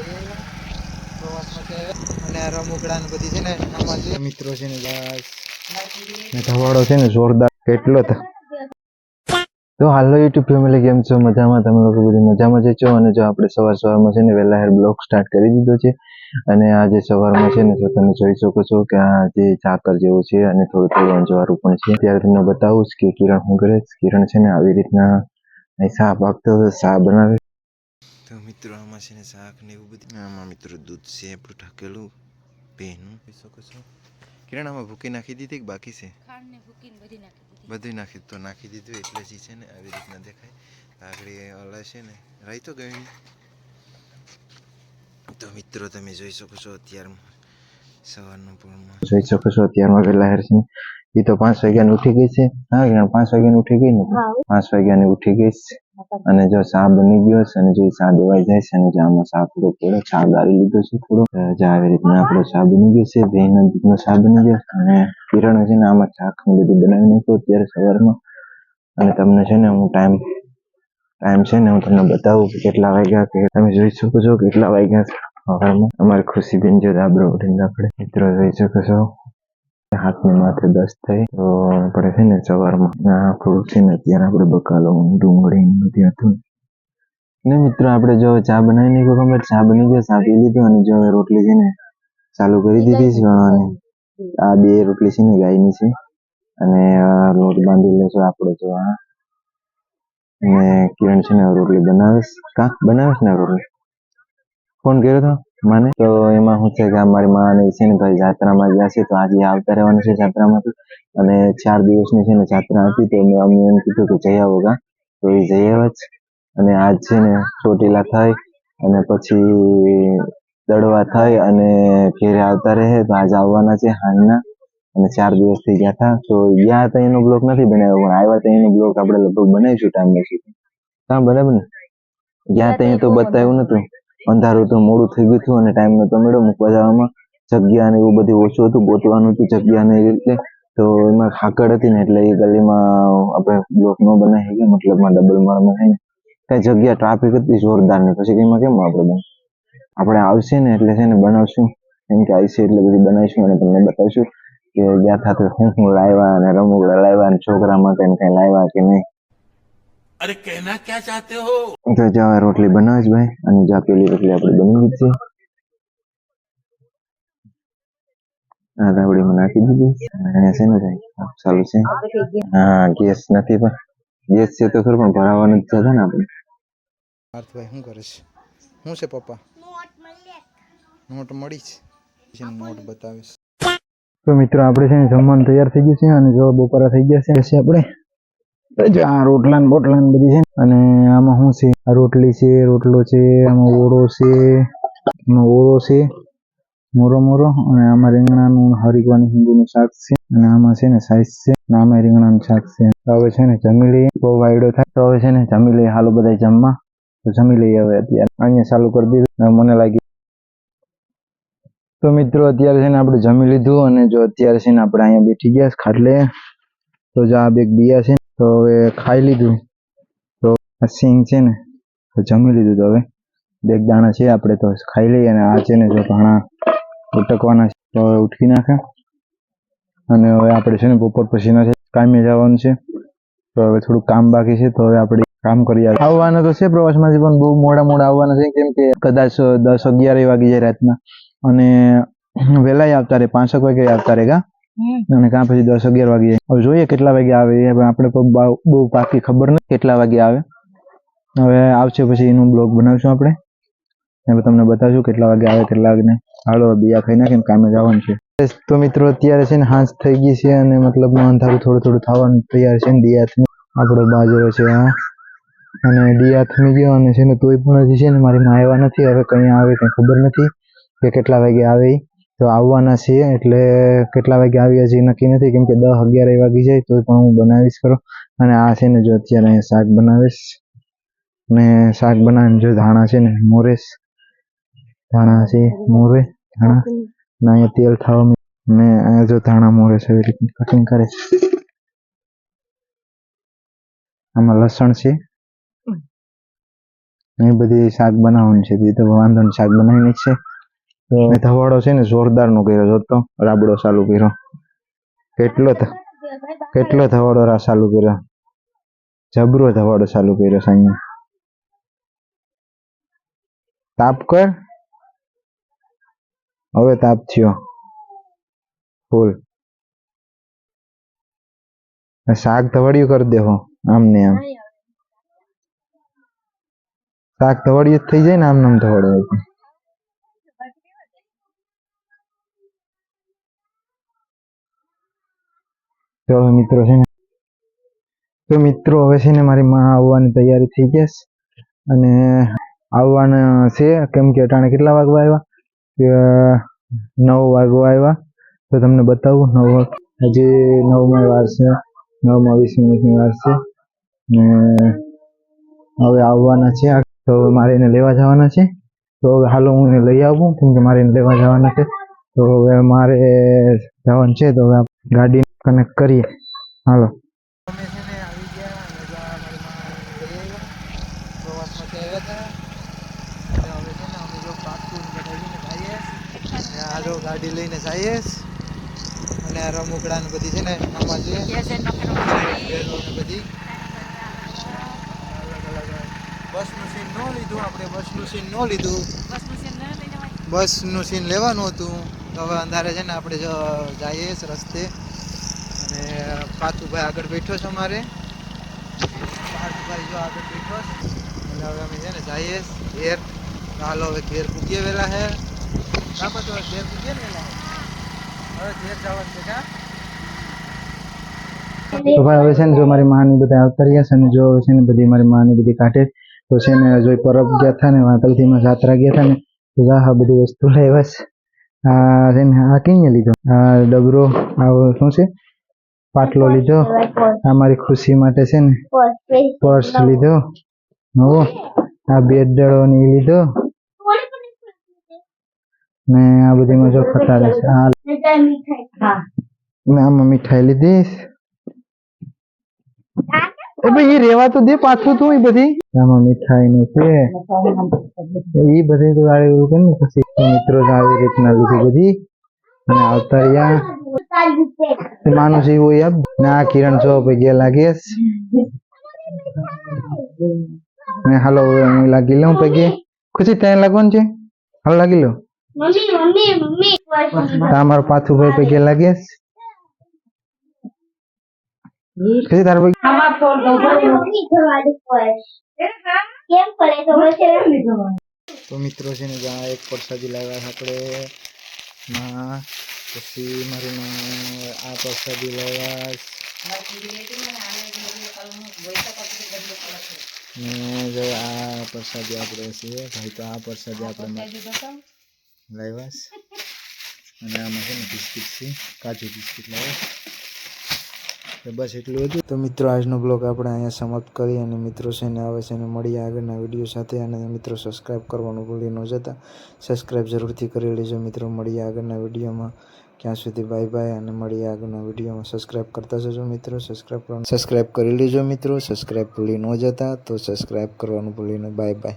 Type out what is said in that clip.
અને આ રમકડા ને બધી છે ને આમાં જે મિત્રો છે ને બસ ધવાડો છે ને જોરદાર કેટલો તો હાલો યુટ્યુબ ફેમિલી કેમ છો મજામાં તમે લોકો બધી મજામાં જ છો અને જો આપણે સવારમાં છે ને વહેલા હેર બ્લોગ સ્ટાર્ટ કરી દીધો છે અને આજે સવારમાં છે ને તો તમે જોઈ શકો છો કે આ જે ઝાકર જેવું છે અને થોડું થોડું અંજવાળું પણ છે ત્યારે તમને બતાવું કે કિરણ શું કરે કિરણ છે ને આવી રીતના શા પાકતો શા બનાવે તો મિત્રો આમાં છે ને શાક ને એવું બધું આમાં મિત્રો દૂધ છે આપણું ઢાકેલું ભેનું પી શકો છો કિરણ આમાં ભૂકી નાખી દીધી કે બાકી છે બધું નાખી દીધું એટલે જ છે ને આવી રીતના દેખાય આગળ ઓલા છે ને રહી તો ગયું તો મિત્રો તમે જોઈ શકો છો અત્યારમાં સવારનું પૂર્ણ જોઈ શકો છો અત્યારમાં વહેલા હેર છે ને એ તો 5 વાગ્યાની ઉઠી ગઈ છે હા 5 વાગ્યાની ઉઠી ગઈ ને 5 વાગ્યાની ઉઠી ગઈ અને જો ચા બની ગયો છે અને જો ચા દેવાઈ જાય છે અને આમાં ચા થોડો ચા ગાળી લીધો છે થોડો આવી રીતના આપણો ચા બની ગયો છે ભેંનો દૂધનો ચા બની ગયો અને કિરણ છે ને આમાં ચા બધું બનાવી નાખ્યું અત્યારે સવારમાં અને તમને છે ને હું ટાઈમ છે ને હું તમને બતાવું કે કેટલા વાગ્યા કે તમે જોઈ શકો છો કેટલા વાગ્યા સવારમાં અમારી ખુશીબેન જો દાબરો ઉઠીને આપણે મિત્રો જોઈ શકો છો હાથની માથે 10 થઈ તો આપણે છે ને સવારમાં થોડુંક છે ને અત્યારે આપણે બકાલો ડુંગળી બધું હતું ને મિત્રો આપણે જો ચા બનાવી નાખ્યો ખબર ચા બની ગયો ચા પી લીધું અને જો રોટલી છે ને ચાલુ કરી દીધી છે ગણવાની આ 2 રોટલી છે ને ગાયની છે અને લોટ બાંધી લેશો આપણે જો અને કિરણ છે ને રોટલી બનાવીશ ને રોટલી ફોન કર્યો હતો મને તો એમાં શું છે કે અમારી માં છે ને ભાઈ જાત્રામાં ગયા છે તો આજે આવતા રહેવાનું છે જાત્રામાંથી અને 4 દિવસની છે ને જાત્રા હતી તો મેં અમને એમ કીધું કે જઈ આવો તો એ જઈ આવ્યા જ અને આજ છે ને ચોટીલા થઈ અને પછી દડવા થઈ અને ઘેરે આવતા રહે તો આજ આવવાના છે હાંજના અને 4 દિવસ થઈ ગયા હતા તો ગયા હતા એનો બ્લોગ નથી બનાવ્યો પણ આવ્યા હતા એનો બ્લોગ આપણે લગભગ બનાવીશું ટાઈમ નથી હા બરાબર ને ગયા હતા તો બતાવ્યું નતું અંધારું તો મોડું થઈ ગયું હતું અને ટાઈમ નતો મળ્યો મૂકવા જવામાં જગ્યા ને એવું બધું ઓછું હતું ગોતવાનું હતું જગ્યા ને એવી રીતે તો એમાં ખાકડ હતી ને એટલે એ ગલીમાં આપણે બ્લોક ન બનાવી શકીએ મતલબમાં ડબલ માળમાં છે ને કઈ જગ્યા ટ્રાફિક હતી જોરદાર ને પછી એમાં કેમ આપણે આવશે ને એટલે છે ને બનાવશું કેમ કે આવશે એટલે બધી બનાવીશું અને તમને બતાવીશું કે ગયા થા તો હું લાવ્યા અને રમકડા લાવ્યા અને છોકરા માટે કઈ લાવ્યા કે નહીં अरे कहना क्या चाहते हो તો જા રોટલી બનાવીશ ભાઈ અને જા પેલી રોટલી આપણે બની ગઈ છે આ રાવડીમાં નાખી દીધી અને છે ને ભાઈ ચાલુ છે હા ગેસ નથી પણ ગેસ છે તો ખરું પણ ભરાવાનું જ છે ને આપણે પાર્થભાઈ શું કરે છે શું છે પપ્પા નોટ મળી છે નોટ બતાવીશ તો મિત્રો આપણે છે ને જમવાનું તૈયાર થઈ ગયું છે અને જો બપોરા થઈ ગયા છે આપણે આ રોટલા ને બોટલા ને બધી છે અને આમાં શું છે આ રોટલી છે રોટલો છે આમાં ઓળો છે મોરો અને આમાં રીંગણાનું હરીકવાની હિંગુનું શાક છે અને આમાં છે ને સાઈઝ છે અને આમાં રીંગણાનું શાક છે તો હવે છે ને જમી લઈએ બહુ વાયડો થાય તો હવે છે ને જમી લઈએ હાલો બધા જમવા તો જમી લઈએ હવે અત્યારે અહીંયા ચાલુ કરી દીધું મને લાગી તો મિત્રો અત્યારે છે ને આપણે જમી લીધું અને જો અત્યારે છે ને આપણે અહીંયા બેઠી ગયા ખાટલે તો જો આ બે બિયા છે તો હવે ખાઈ લીધું તો આ સિંગ છે ને તો જમી લીધું તો હવે 2 દાણા છે આપણે તો ખાઈ લઈએ અને આ છે ને જો ઘણા ઉટકવાના છે તો હવે ઉઠી નાખે અને હવે આપણે છે ને બપોર પછીના છે કામે જવાનું છે તો હવે થોડું કામ બાકી છે તો હવે આપણે કામ કરી આવવાના તો છે પ્રવાસમાંથી પણ બહુ મોડા આવવાના છે કેમ કે કદાચ 10-11 વાગી જાય રાતના અને વહેલા આવતા રહે 5 વાગે આવતા રહે અને કાં પછી 10-11 વાગે હવે જોઈએ કેટલા વાગે આવે આપણે બહુ પાકી ખબર નથી કેટલા વાગે આવે હવે આવશે પછી એનું બ્લોગ બનાવશું આપણે તમને બતાવશું કેટલા વાગે આવે કેટલા વાગે નહીં હાલો બીયા ખાઈ નાખીને કામે જવાનું છે તો મિત્રો અત્યારે છે ને હાંસ થઈ ગઈ છે અને મતલબ અંધારું થોડું થવાનું તૈયાર છે ને દિયા આપણો બાજરો છે અને દિયા થમી ગયો અને છે ને તોય પણ હજી છે ને મારી માં આવ્યા નથી હવે કઈ આવે કઈ ખબર નથી કે કેટલા વાગે આવે તો આવવાના છે એટલે કેટલા વાગે આવી હજી નક્કી નથી કેમ કે 10-11 વાગી જાય તો પણ હું બનાવીશ કરો અને આ છે ને જો અત્યારે અહીંયા શાક બનાવીશ ને શાક બનાવીને જો ધાણા છે ને મોરેશ ધાણા છે મોરે ધાણા ને અહીંયા તેલ થવા ને અહીંયા જો ધાણા મોરેશ એવી રીતે કટિંગ કરે આમાં લસણ છે એ બધી શાક બનાવવાનું છે તે તો વાંધો નહીં, શાક બનાવીને જ છે. તો મેં ધવાડો છે ને જોરદાર નો કર્યો જોતો, રાબડો ચાલુ કર્યો, કેટલો ધવાડો ચાલુ કર્યો, જબરો ધવાડો ચાલુ કર્યો સાંજે. તાપ કર, હવે તાપ થયો ફૂલ. શાક ધવાડિયું કરી દેહો આમ ને આમ, શાક ધવાડિયું જ થઈ જાય ને આમ નામ ધવાડો હોય તો. ચલો મિત્રો છે ને, તો મિત્રો હવે છે ને મારી માં આવવાની તૈયારી થઈ ગઈ છે અને આવવાના છે. કેમ કે અટાણે કેટલા વાગવા આવ્યા? 9 વાગવા આવ્યા. તો તમને બતાવું 9 વાગ, હજી 9માં વાર છે, 9માં 20 મિનિટની વાર છે ને હવે આવવાના છે. તો મારે એને લેવા જવાના છે. તો હવે હાલો હું એને લઈ આવું, કેમ કે મારે એને લેવા જવાના છે. તો હવે મારે જવાનું છે, તો હવે ગાડી કનેક્ટ કરીએ. હાલો અમે છે ને આવી ગયા અને મારી પ્રવાસમાંથી આવ્યા હતા. હવે છે ને અમે જો પાકું જઈએ આ જો ગાડી લઈને જઈએ અને આ રમકડા ને બધી છે ને આમાં છે બધી બસનું સીન ન લીધું આપણે, બસનું સીન ન લીધું, બસનું સીન લેવાનું હતું. તો હવે અંધારે છે ને આપણે જો જઈએ રસ્તે અને પાતુભાઈ આગળ બેઠો છે અમારે, પાતુભાઈ જો આગળ બેઠો એટલે હવે અમે છે ને જઈએ ઘેર. હાલો હવે ઘેર પૂગીએ વેલા હે બાપા, તો ઘેર પૂગીએ ને વેલા હવે ઘેર જવાનું છે કા. તો ભાઈ હવે છે ને જો મારી માની બધા આવતા રહ્યા છે અને જો છે ને બધી મારી માની બધી કાઢે તો છે ને જો પરબ ગયા હતા ને વાંકલથી જાત્રા ગયા હતા ને તો આ બધી વસ્તુ લાવ્યા છે. આ છે ને આ કઈ લીધો, આ ડબરો, આ શું છે પાટલો લીધો, આ મારી ખુશી માટે છે ને પર્સ લીધો નવો, આ બેટ દડો ને લીધો ને આ બધીમાં જો ખતારે છે. આમાં મીઠાઈ લીધીશ. એ ભાઈ એ રેવા તો દે પાછું તું, એ બધી આમાં મીઠાઈ ને છે એ બધી તો વાળે એવું કે ને પછી મિત્રો આવી રીતના લીધી બધી અને આવતા રહ્યા માનું છે એવું યાદ ને. આ કિરણ જો ભાઈ ગયા લાગે ને. હાલો હું લાગી લઉં પગે, ખુશી ત્યાં લાગવાનું છે, હાલ લાગી લો. અમારો પાથુભાઈ પગે લાગે તાર તો મિત્રો છે ને જ્યાં એક પ્રસાદી લાવ્યા આપણે માં, પછી મારી માં આ પ્રસાદી લાવ્યા ને જો આ પ્રસાદી આપણે છે ભાઈ. તો આ પ્રસાદી આપણે લાવ્યા અને આમાં છે ને બિસ્કિટ છે, કાજુ બિસ્કિટ લાવ્યા. તો બસ એટલું હતું. તો મિત્રો આજનો બ્લોગ આપણે અહીંયા સમાપ્ત કરીએ અને મિત્રો છે ને આવે છે ને મળીએ આગળના વિડીયો સાથે. અને મિત્રો સબસ્ક્રાઈબ કરવાનું ભૂલી ન જતા, સબસ્ક્રાઈબ જરૂરથી કરી લેજો મિત્રો. મળીએ આગળના વિડીયોમાં, ક્યાં સુધી બાય બાય અને મળીએ આગળના વિડીયોમાં. સબસ્ક્રાઈબ કરતા જજો મિત્રો, સબસ્ક્રાઈબ કરી લેજો મિત્રો, સબસ્ક્રાઈબ ભૂલી ન જતા. તો સબસ્ક્રાઈબ કરવાનું ભૂલી ન, બાય બાય.